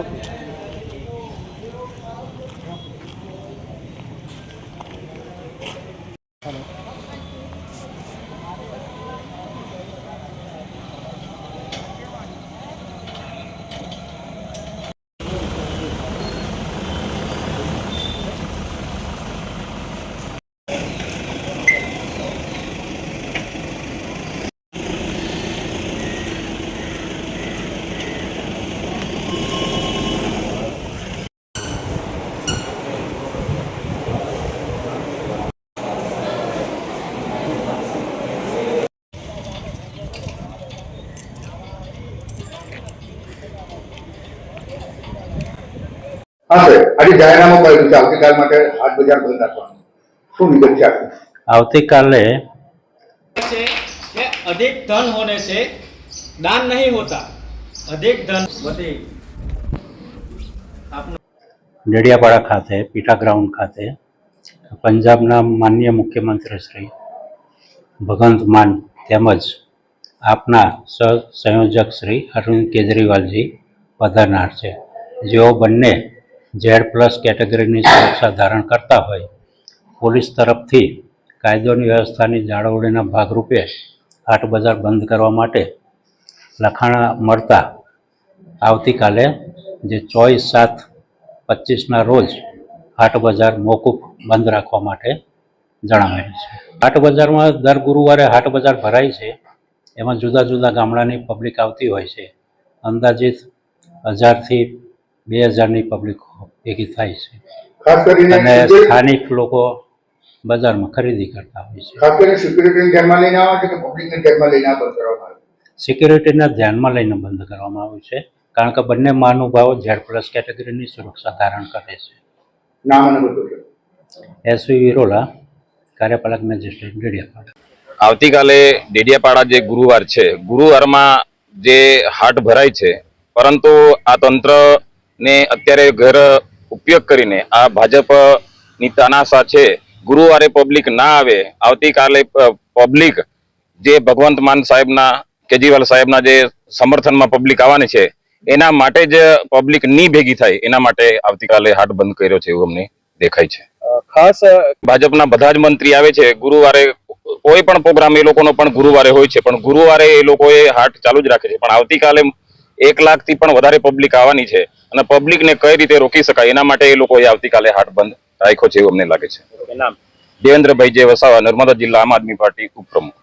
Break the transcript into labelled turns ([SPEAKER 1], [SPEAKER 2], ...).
[SPEAKER 1] हाँ सर, आज जाહેરનામું કર્યું છે આવતીકાલ માટે હાટ બજાર બંધ રાખવાનું શું વિગત છે આપની?
[SPEAKER 2] આવતીકાલે
[SPEAKER 3] अधिक धन होने से दान नहीं होता, अधिक धन
[SPEAKER 2] ડેડિયાપાડા ખાતે પીટા ગ્રાઉન્ડ ખાતે પંજાબના માનનીય મુખ્યમંત્રી શ્રી ભગવંત માન તેમજ આપના સંયોજક શ્રી અરવિંદ કેજરીવાલજી પધારનાર છે, જેઓ બંને Z+ કેટેગરીની સુરક્ષા ધારણ કરતા હોય પોલીસ તરફથી કાયદોની વ્યવસ્થાની જાળવણીના ભાગરૂપે હાટ બજાર બંધ કરવા માટે લખાણ મળતા આવતીકાલે જે 24/7/25ના રોજ હાટ બજાર મોકૂફ બંધ રાખવા માટે જણાવાયું છે. હાટ બજારમાં દર ગુરુવારે હાટ બજાર ભરાય છે, એમાં જુદા જુદા ગામડાની પબ્લિક આવતી હોય છે. અંદાજિત 1000થી 2000ની પબ્લિક ભેગી થાય છે
[SPEAKER 1] ખાસ કરીને
[SPEAKER 2] અને સ્થાનિક લોકો બજારમાં ખરીદી કરતા હોય છે.
[SPEAKER 1] ખાસ કરીને સિક્યુરિટીને ધ્યાનમાં લઈને આવે છે કે પબ્લિકને ધ્યાનમાં લઈને બંધ કરવામાં આવે?
[SPEAKER 2] સિક્યુરિટીને ધ્યાનમાં લઈને બંધ કરવામાં આવ્યું છે, કારણ કે બંને મહાનુભાવો Z+ કેટેગરીની સુરક્ષા ધારણ કરે છે.
[SPEAKER 1] નામ અને બધું
[SPEAKER 2] SV વિરોલા, કાર્યપાલક મેજિસ્ટ્રેટ ડેડિયાપાડા.
[SPEAKER 4] આવતીકાલે ડેડિયાપાડા જે ગુરુવાર છે, ગુરુવારમાં જે હાટ ભરાય છે, પરંતુ આ તંત્રને અત્યારે ઘર ઉપયોગ કરીને આ ભાજપની તાનાશા છે, ગુરુવારે પબ્લિક ના આવે, આવતીકાલે પબ્લિક જે ભગવંત માન સાહેબના કેજરીવાલ સાહેબના જે સમર્થનમાં પબ્લિક આવવાની છે, એના માટે જ પબ્લિક ની ભેગી થાય એના માટે આવતીકાલે હાટ બંધ કર્યો છે એવું અમને દેખાય છે.
[SPEAKER 3] खास
[SPEAKER 4] ભાજપના બધા જ મંત્રી આવે છે ગુરુવારે, કોઈ પણ પ્રોગ્રામ એ લોકોનો પણ ગુરુવારે હોય છે, પણ ગુરુવારે એ લોકોએ હાટ ચાલુ જ રાખે છે. પણ આવતીકાલે 1 લાખથી પણ વધારે પબ્લિક આવવાની છે અને પબ્લિકને કઈ રીતે રોકી શકાય એના માટે એ લોકોએ આવતીકાલે હાટ બંધ રાખ્યો છે એવું અમને લાગે છે. દેવેન્દ્રભાઈ જે વસાવા, નર્મદા જિલ્લા આમ આદમી પાર્ટી ઉપપ્રમુખ.